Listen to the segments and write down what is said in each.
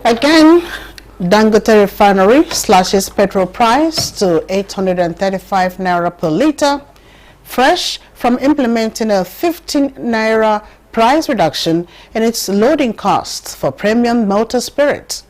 Again, Dangote Refinery slashes petrol price to 835 naira per litre, fresh from implementing a 15 naira price reduction in its loading costs for premium motor spirits.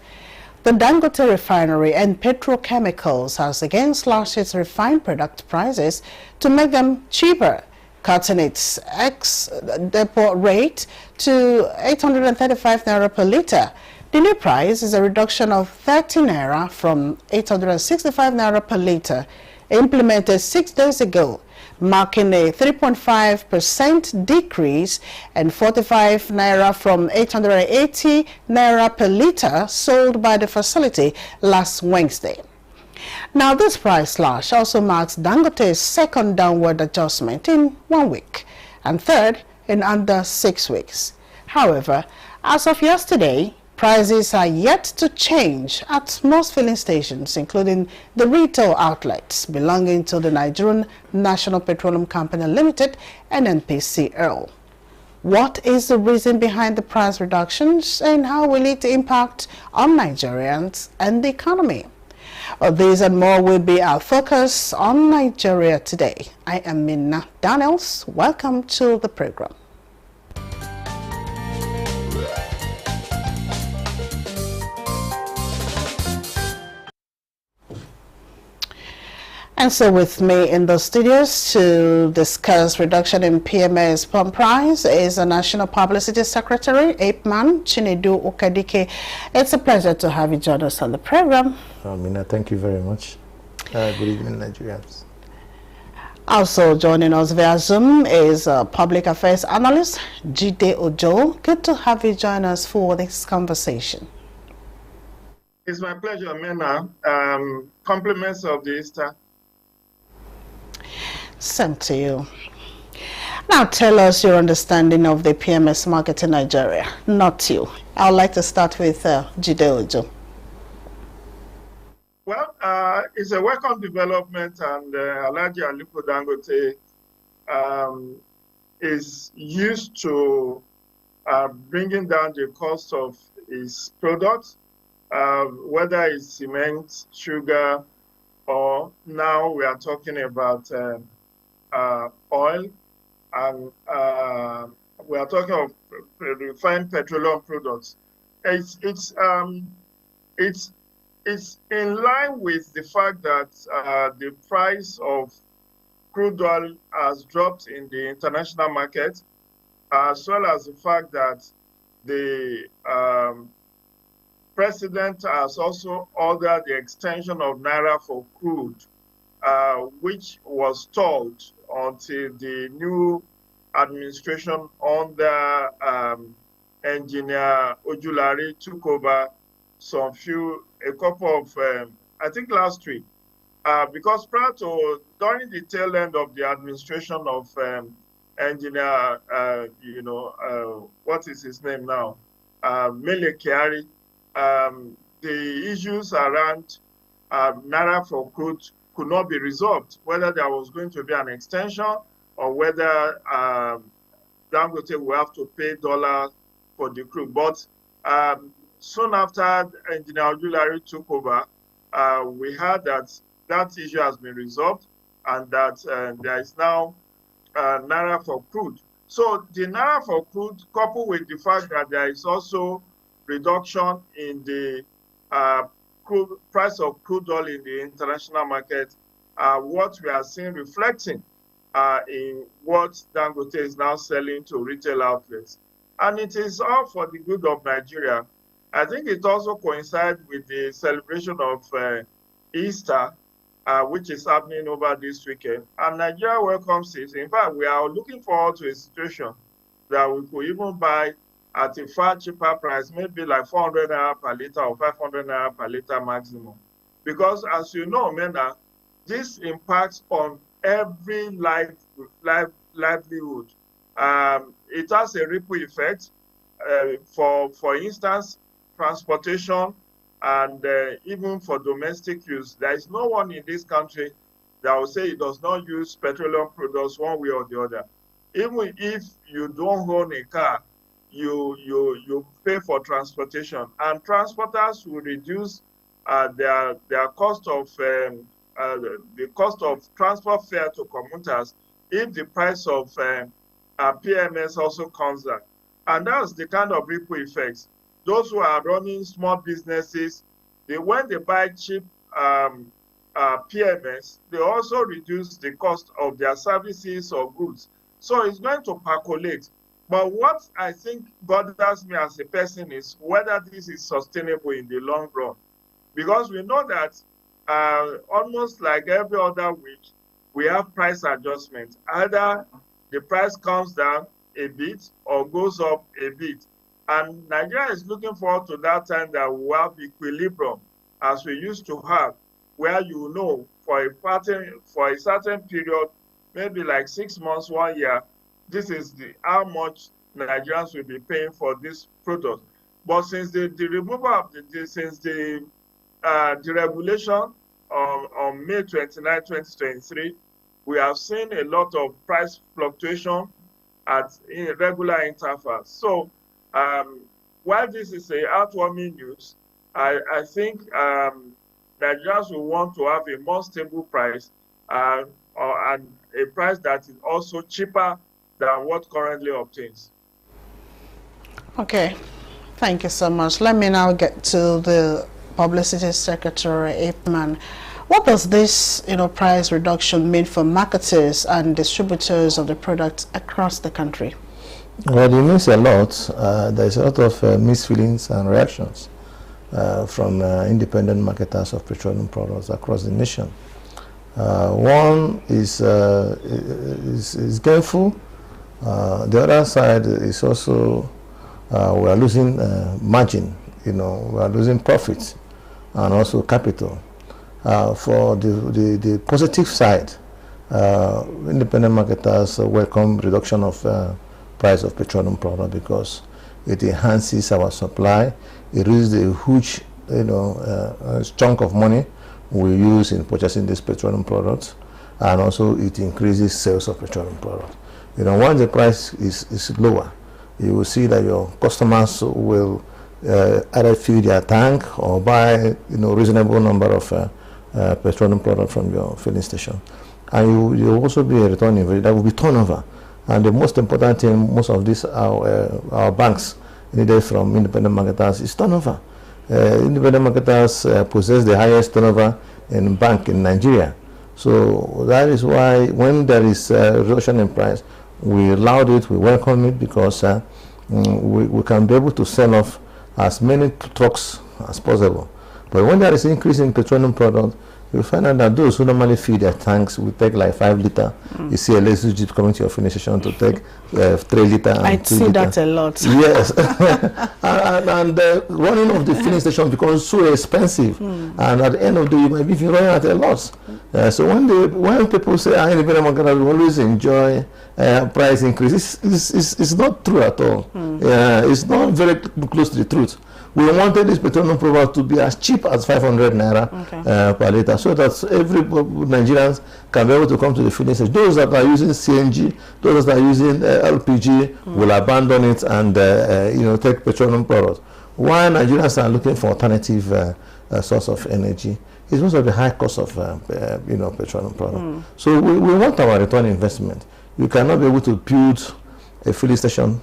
The Dangote Refinery and Petrochemicals has again slashed its refined product prices to make them cheaper, cutting its ex-depot rate to 835 naira per litre. The new price is a reduction of 30 naira from 865 naira per litre, implemented 6 days ago, marking a 3.5% decrease, and 45 naira from 880 naira per litre sold by the facility last Wednesday. Now, this price slash also marks Dangote's second downward adjustment in 1 week and third in under 6 weeks. However, as of yesterday, prices are yet to change at most filling stations, including the retail outlets belonging to the Nigerian National Petroleum Company Limited, NNPCL. What is the reason behind the price reductions, and how will it impact on Nigerians and the economy? These and more will be our focus on Nigeria Today. I am Minna Daniels. Welcome to the program. And so with me in the studios to discuss reduction in PMS pump price is a National Publicity Secretary, APMAN, Chinedu Okadike. It's a pleasure to have you join us on the program. Mina, thank you very much. Good evening, Nigerians. Also joining us via Zoom is Public Affairs Analyst, Jide Ojo. Good to have you join us for this conversation. It's my pleasure, Mina. Compliments of the Easter. Same to you. Now tell us your understanding of the PMS market in Nigeria. Not you. I would like to start with Jide Ojo. Well, it's a welcome development, and Alhaji Aliko Dangote is used to bringing down the cost of his products, whether it's cement, sugar, or now we are talking about oil, and we are talking of refined petroleum products. It's in line with the fact that the price of crude oil has dropped in the international market, as well as the fact that the President has also ordered the extension of Naira for crude, which was stalled until the new administration under Engineer Ojulari took over a couple of, I think last week, because during the tail end of the administration of Engineer, what is his name now? Mele Kyari, the issues around Naira for crude could not be resolved, whether there was going to be an extension or whether Dangote will have to pay dollar for the crude. But soon after Engineer Ojulari took over, we heard that issue has been resolved and that there is now Naira for crude. So the Naira for crude, coupled with the fact that there is also reduction in the price of crude oil in the international market, what we are seeing reflecting in what Dangote is now selling to retail outlets. And it is all for the good of Nigeria. I think it also coincides with the celebration of Easter, which is happening over this weekend. And Nigeria welcomes it. In fact, we are looking forward to a situation that we could even buy at a far cheaper price, maybe like 400 naira per litre or 500 naira per litre maximum. Because as you know, Mena, this impacts on every livelihood. It has a ripple effect. For instance, transportation and even for domestic use. There is no one in this country that will say it does not use petroleum products one way or the other. Even if you don't own a car, you pay for transportation, and transporters will reduce their cost of the cost of transport fare to commuters if the price of PMS also comes down. And that's the kind of ripple effects. Those who are running small businesses, when they buy cheap PMS, they also reduce the cost of their services or goods. So it's going to percolate. But what I think bothers me as a person is whether this is sustainable in the long run. Because we know that almost like every other week, we have price adjustments. Either the price comes down a bit or goes up a bit. And Nigeria is looking forward to that time that we will have equilibrium as we used to have, where you know for a certain period, maybe like 6 months, 1 year, this is how much Nigerians will be paying for this product. But since the removal of the regulation on May 29, 2023, we have seen a lot of price fluctuation at irregular intervals. So while this is a heartwarming news, I think Nigerians will want to have a more stable price and a price that is also cheaper than what currently obtains. Okay, thank you so much. Let me now get to the Publicity Secretary, Ipman. What does this, price reduction mean for marketers and distributors of the products across the country? Well, it means a lot. There's a lot of mixed feelings and reactions from independent marketers of petroleum products across the nation. One is gainful. The other side is also we are losing margin. We are losing profits and also capital. For the positive side, independent marketers welcome reduction of price of petroleum product because it enhances our supply. It is a huge, chunk of money we use in purchasing these petroleum products, and also it increases sales of petroleum products. Once the price is lower, you will see that your customers will either fill their tank or buy, reasonable number of petroleum product from your filling station, and you will also be a return investment. That will be turnover. And the most important thing, most of these our banks needed from independent marketers is turnover. Independent marketers possess the highest turnover in bank in Nigeria. So that is why when there is a reduction in price, we allowed it, we welcome it, because we can be able to sell off as many trucks as possible. But when there is an increase in petroleum product, you find out that those who normally fill their tanks will take like 5 liter. You see a lazy jeep coming to your filling station to take 3 liter and I 2 see liter. that a lot. Yes. and running of the filling station becomes so expensive. And at the end of the day, you might be running at a loss. So when people say, independent marketers will always enjoy price increase, it's not true at all. It's not very close to the truth. We wanted this petroleum product to be as cheap as 500 naira per liter, so that every Nigerians can be able to come to the filling station. Those that are using CNG, those that are using LPG will abandon it and take petroleum products. While Nigerians are looking for alternative source of energy, it's because of the high cost of petroleum product. So we want our return investment. You cannot be able to build a filling station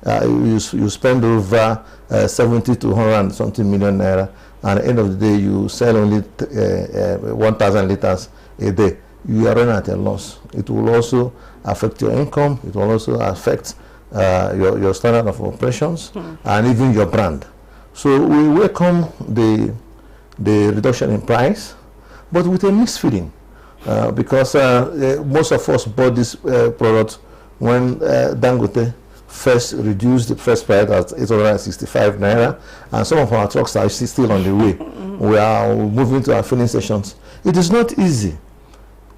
you spend over 70 to 100 and something million naira, and at the end of the day you sell only 1,000 liters a day. You are running at a loss. It will also affect your income. It will also affect your standard of operations and even your brand. So we welcome the reduction in price, but with a mixed feeling, because most of us bought this product when Dangote first reduced the first price at 865 naira, and some of our trucks are still on the way. We are moving to our filling stations. It is not easy.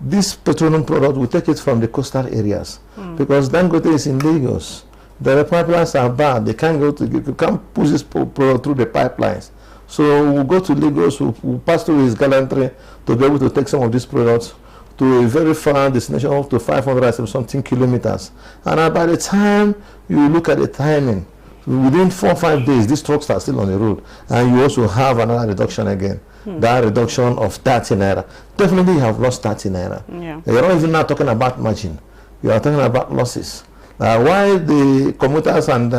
This petroleum product, we take it from the coastal areas because Dangote is in Lagos. The pipelines are bad. You can't push this product through the pipelines. So we'll go to Lagos, we'll pass through his gallantry to be able to take some of these products to a very far destination, up to 500 something kilometers. And by the time you look at the timing, within 4 or 5 days, these trucks are still on the road, and you also have another reduction again. That reduction of 30 naira. Definitely you have lost 30 naira. Yeah. You're not even now talking about margin. You are talking about losses. Why the commuters and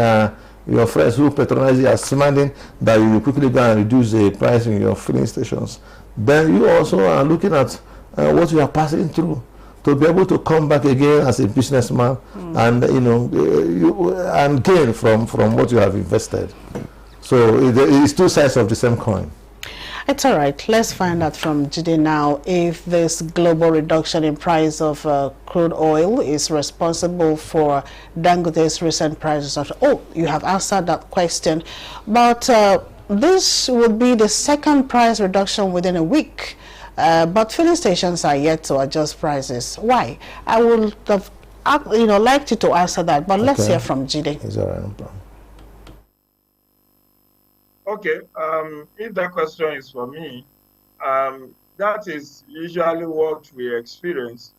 your friends who patronize you are demanding that you quickly go and reduce the price in your filling stations, then you also are looking at what you are passing through to be able to come back again as a businessman and and gain from what you have invested. So it's two sides of the same coin. It's all right. Let's find out from Jide now if this global reduction in price of crude oil is responsible for Dangote's recent prices. Oh, you have answered that question. But this would be the second price reduction within a week. But filling stations are yet to adjust prices. Why? I would have liked you to answer that, but let's hear from Jide. It's all right, no problem. Okay, if that question is for me, that is usually what we experience.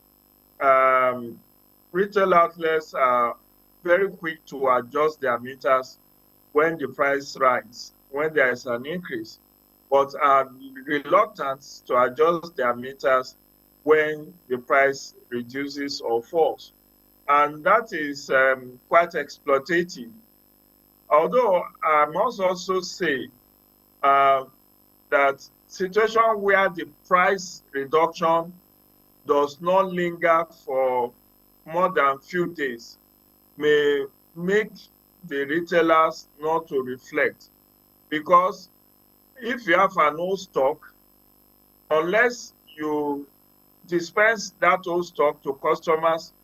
Retail outlets are very quick to adjust their meters when the price rises, when there is an increase, but are reluctant to adjust their meters when the price reduces or falls. And that is quite exploitative. Although I must also say that situation where the price reduction does not linger for more than few days may make the retailers not to reflect. Because if you have an old stock, unless you dispense that old stock to customers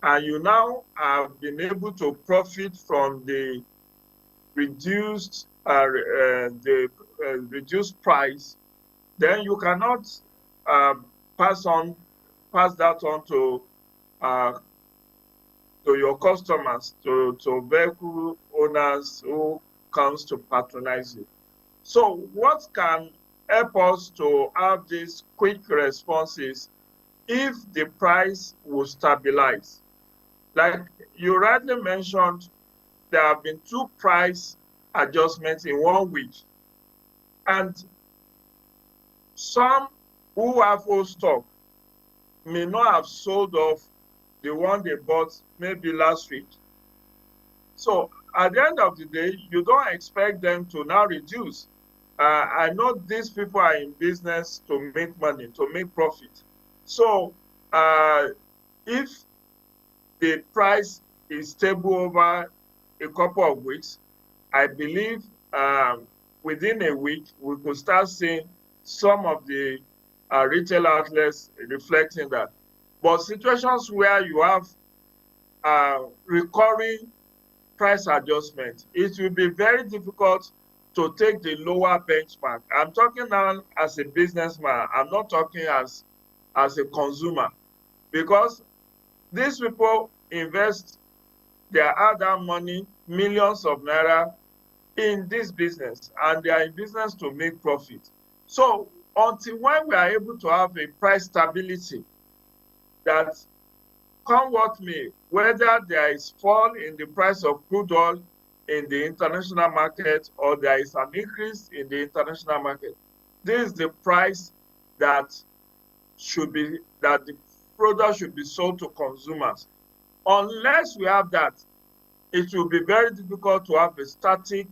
and you now have been able to profit from the reduced reduced price, then you cannot pass that on to your customers, to vehicle owners who comes to patronize you. So what can help us to have these quick responses if the price will stabilize? Like you rightly mentioned, there have been 2 price adjustments in 1 week. And some who have old stock may not have sold off the one they bought maybe last week. So at the end of the day, you don't expect them to now reduce. I know these people are in business to make money, to make profit. So if the price is stable over a couple of weeks, I believe within a week, we could start seeing some of the retail outlets reflecting that. But situations where you have recurring price adjustment, it will be very difficult to take the lower benchmark. I'm talking now as a businessman. I'm not talking as a consumer, because these people invest their hard-earned money, millions of naira, in this business, and they are in business to make profit. So until when we are able to have a price stability, that come what may, whether there is fall in the price of crude oil in the international market or there is an increase in the international market, this is the price that the product should be sold to consumers. Unless we have that, it will be very difficult to have a static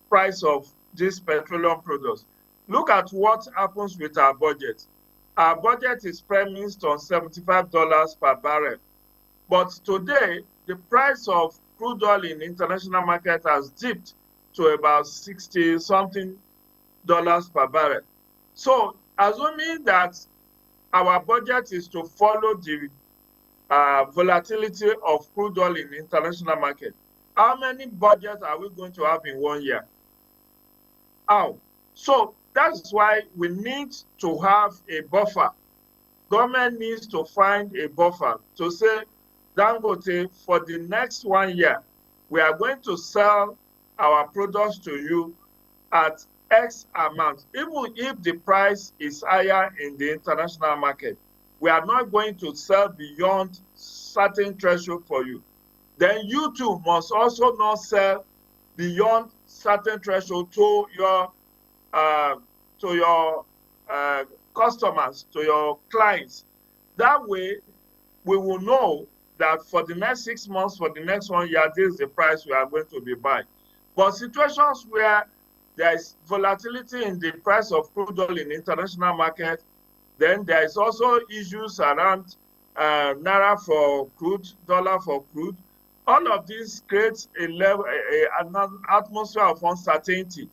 price of these petroleum products. Look at what happens with our budget. Our budget is premised on $75 per barrel. But today, the price of crude oil in the international market has dipped to about $60-something per barrel. So, assuming that our budget is to follow the volatility of crude oil in the international market, how many budgets are we going to have in 1 year? How? So that's why we need to have a buffer. Government needs to find a buffer to say, Dangote, for the next 1 year, we are going to sell our products to you at X amount, even if the price is higher in the international market, we are not going to sell beyond certain threshold for you. Then you too must also not sell beyond certain threshold to your customers, to your clients. That way, we will know that for the next 6 months, for the next 1 year, this is the price we are going to be buying. But situations where there is volatility in the price of crude oil in the international market, then there is also issues around naira for crude, dollar for crude. All of this creates an atmosphere of uncertainty.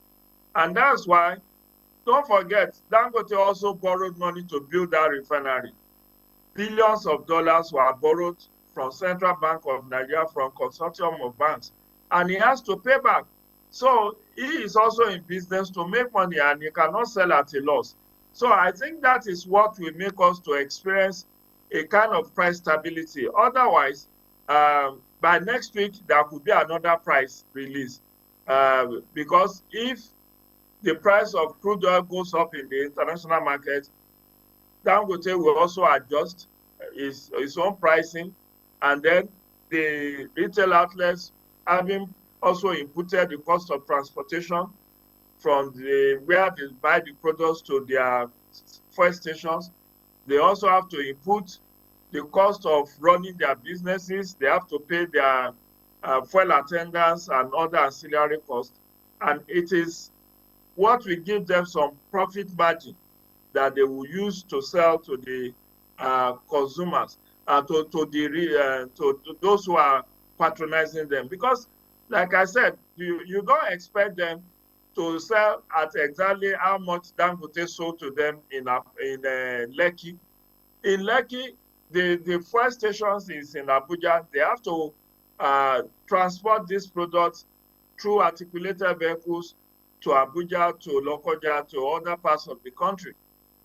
And that's why, don't forget, Dangote also borrowed money to build that refinery. Billions of dollars were borrowed from Central Bank of Nigeria, from consortium of banks, and he has to pay back. So he is also in business to make money, and he cannot sell at a loss. So I think that is what will make us to experience a kind of price stability. Otherwise, by next week, there could be another price release. Because if the price of crude oil goes up in the international market, Dangote will also adjust his own pricing, and then the retail outlets, having also inputted the cost of transportation from where they buy the products to their fuel stations, they also have to input the cost of running their businesses. They have to pay their fuel attendants and other ancillary costs. And it is what will give them some profit margin that they will use to sell to the consumers, to those who are patronizing them. Because, like I said, you don't expect them to sell at exactly how much Dangote sold to them in Lekki. In Lekki, the fuel stations is in Abuja. They have to transport these products through articulated vehicles to Abuja, to Lokoja, to other parts of the country.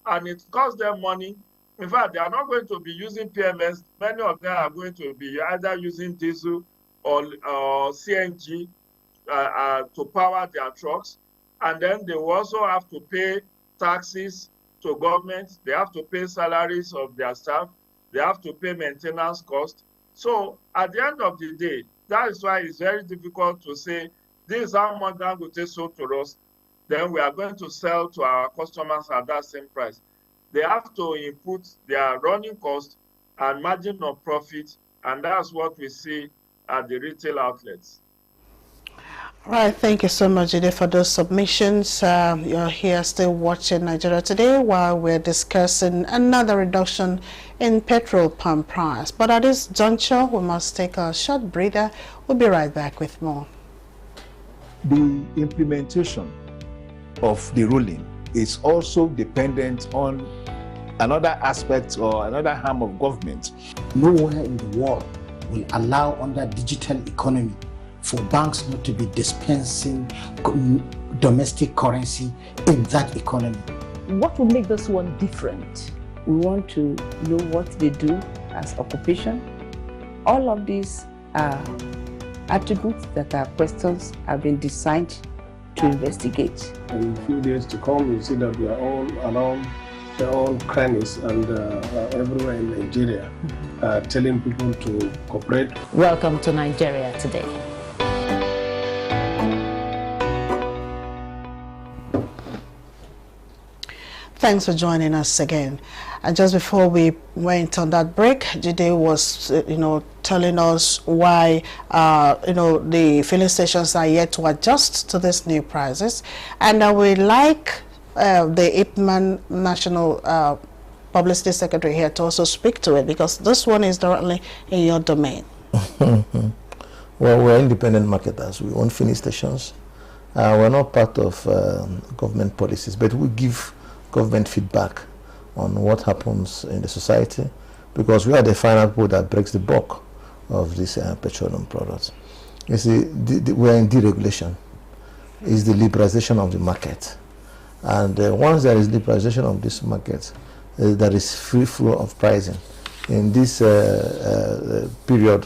And it costs them money. In fact, they are not going to be using PMS. Many of them are going to be either using diesel or CNG to power their trucks. And then they will also have to pay taxes to government. They have to pay salaries of their staff. They have to pay maintenance costs. So at the end of the day, that is why it's very difficult to say, this is how much Dangote sold to us, then we are going to sell to our customers at that same price. They have to input their running cost and margin of profit, and that's what we see at the retail outlets. All right, thank you so much, Jide, for those submissions. You're here still watching Nigeria Today while we're discussing another reduction in petrol pump price. But at this juncture, we must take a short breather. We'll be right back with more. The implementation of the ruling is also dependent on another aspect or another arm of government. Nowhere in the world will allow, under digital economy, for banks not to be dispensing domestic currency in that economy. What will make this one different? We want to know what they do as occupation. All of these are attributes that are questions have been designed to investigate. In a few days to come, you see that we are all around their own crannies and everywhere in Nigeria, telling people to cooperate. Welcome to Nigeria Today. Thanks for joining us again. And just before we went on that break, Jide was, telling us why, the filling stations are yet to adjust to these new prices. And I would like the IPMAN National Publicity Secretary here to also speak to it, because this one is directly in your domain. Well, we're independent marketers. We own filling stations. We're not part of government policies, but we give government feedback on what happens in the society, because we are the final people that breaks the bulk of these petroleum products. You see, we are in deregulation. It's the liberalization of the market. And once there is liberalization of this market, there is free flow of pricing. In this period,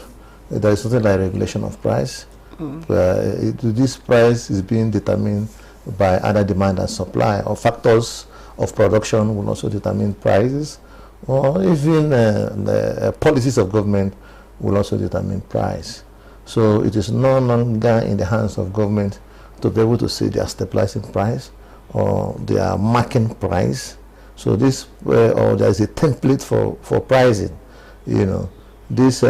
there is something like regulation of price. This price is being determined by other demand and supply, or factors of production will also determine prices, or even the policies of government will also determine price. So it is no longer in the hands of government to be able to say they are stabilizing price or they are marking price. So this, or there is a template for pricing. You know, these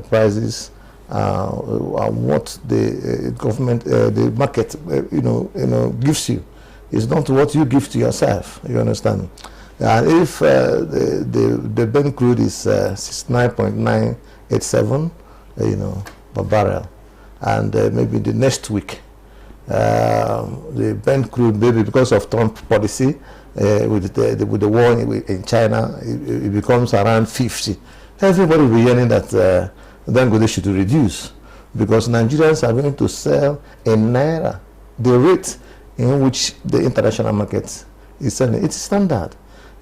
prices are what the government, the market, gives you. It's not what you give to yourself. You understand? And if the Brent crude is 69.987, per barrel, and maybe the next week the Brent crude, maybe because of Trump policy with the war in China, it becomes around 50. Everybody will be yearning that Dangote should reduce, because Nigerians are going to sell in naira, the rate in which the international market is selling. It's standard.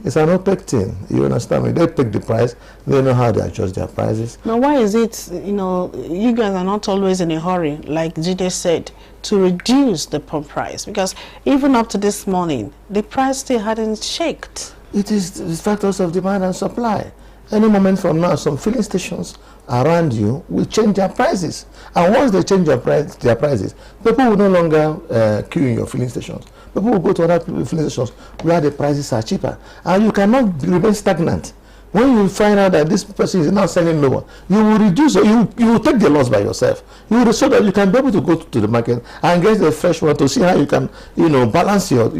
It's an OPEC thing. You understand me? They pick the price. They know how they adjust their prices. Now, why is it, you guys are not always in a hurry, like Jide said, to reduce the pump price? Because even up to this morning, the price still hadn't shaked. It is the factors of demand and supply. Any moment from now, some filling stations around you will change their prices. And once they change their prices, people will no longer queue in your filling stations. People will go to other filling stations where the prices are cheaper. And you cannot remain stagnant. When you find out that this person is now selling lower, you will reduce, or you will take the loss by yourself. You will, so that you can be able to go to the market and get the fresh one to see how you can, balance your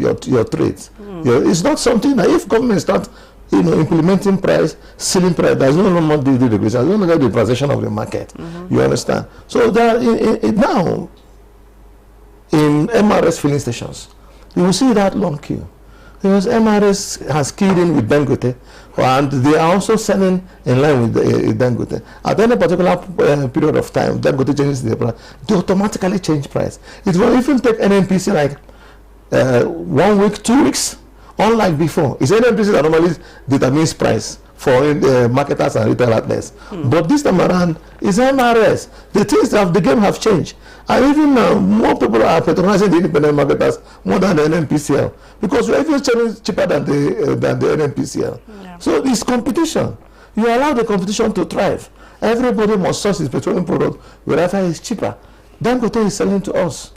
trades. It's not something that if government starts implementing ceiling price, there's no more the regulation, there's no longer the transaction of the market. You understand? So now in MRS filling stations, you will see that long queue, because MRS has keyed in with Dangote, and they are also selling in line with Dangote. At any particular period of time, Dangote changes the price, they automatically change price. It will even take NNPC like 1 week, 2 weeks. Unlike before, it's NNPC that normally determines price for marketers and retail outlets. But this time around, it's MRS. The things of the game have changed. And even now, more people are patronizing the independent marketers more than the NNPCL, because we're even selling cheaper than the NNPCL. Yeah. So it's competition. You allow the competition to thrive. Everybody must source his petroleum product wherever it's cheaper. Dangote is selling to us,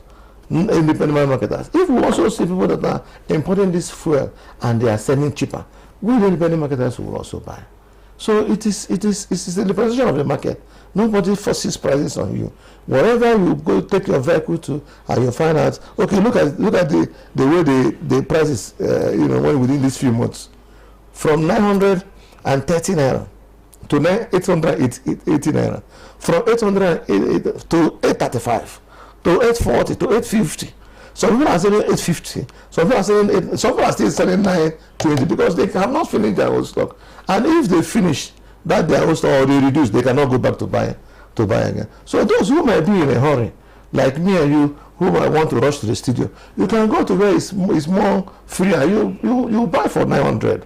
independent marketers. If we also see people that are importing this fuel and they are selling cheaper, we independent marketers will also buy. So it's the liberalization of the market. Nobody forces prices on you. Wherever you go, take your vehicle to, and you find out, okay, look at the way the prices, when within these few months, from 930 naira to 880 naira, from 800 to 835. to 840 to 850. Some people are selling 850. Some people are still selling 920 because they have not finished their old stock. And if they finish their old stock, or they reduce, they cannot go back to buy again. So those who might be in a hurry, like me and you, who might want to rush to the studio, you can go to where it's more free, and you buy for 900.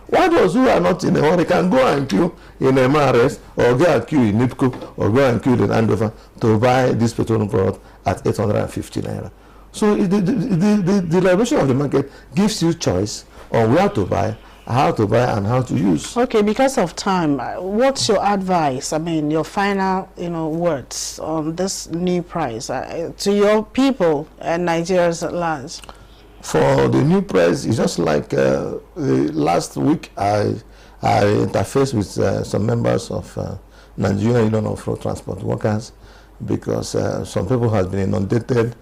Why those who are not in a hurry can go and queue in MRS, or go and queue in NIPCO, or go and queue in Andover to buy this petroleum product at 850 naira. So the liberation of the market gives you choice on where to buy, how to buy, and how to use. Okay, because of time, what's your advice? I mean, your final, words on this new price to your people and Nigerians at large. For the new price, it's just like last week I interfaced with some members of Nigerian Union of Road Transport Workers, because some people have been inundated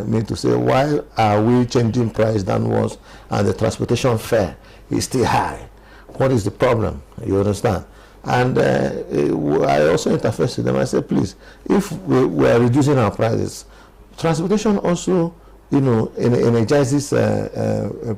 me to say, why are we changing price downwards and the transportation fare is still high? What is the problem? You understand? And I also interfaced with them. I said, please, if we are reducing our prices, transportation also energizes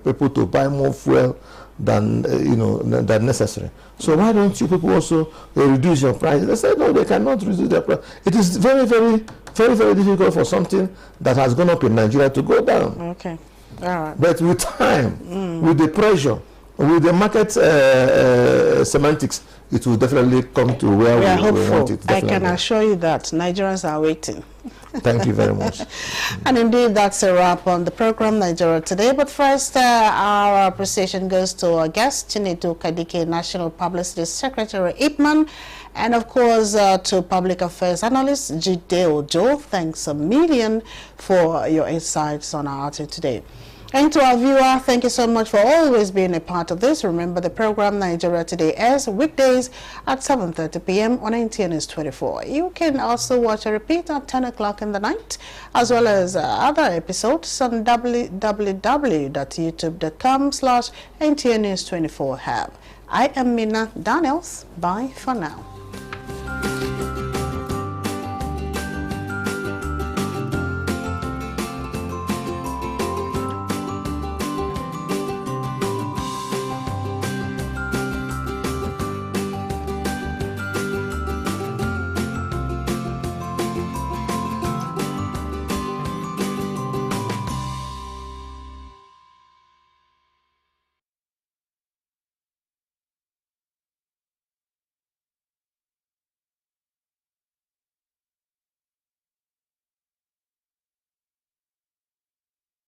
people to buy more fuel than than necessary. So why don't you people also reduce your prices? They said no, they cannot reduce their price. It is very, very, very, very difficult for something that has gone up in Nigeria to go down. Okay, all right. But with time, with the pressure, with the market semantics, it will definitely come to where we want it. I can assure you that Nigerians are waiting. Thank you very much. And indeed, that's a wrap on the program Nigeria Today. But first, our appreciation goes to our guest, Chinedu Kadike, National Publicity Secretary, IPMAN, and of course to Public Affairs Analyst, Jide Ojo. Thanks a million for your insights on our outing today. And to our viewer, thank you so much for always being a part of this. Remember, the program Nigeria Today airs weekdays at 7:30 p.m. on NTN News 24. You can also watch a repeat at 10 o'clock in the night, as well as other episodes on www.youtube.com/NTN News 24 Hub. I am Mina Daniels. Bye for now.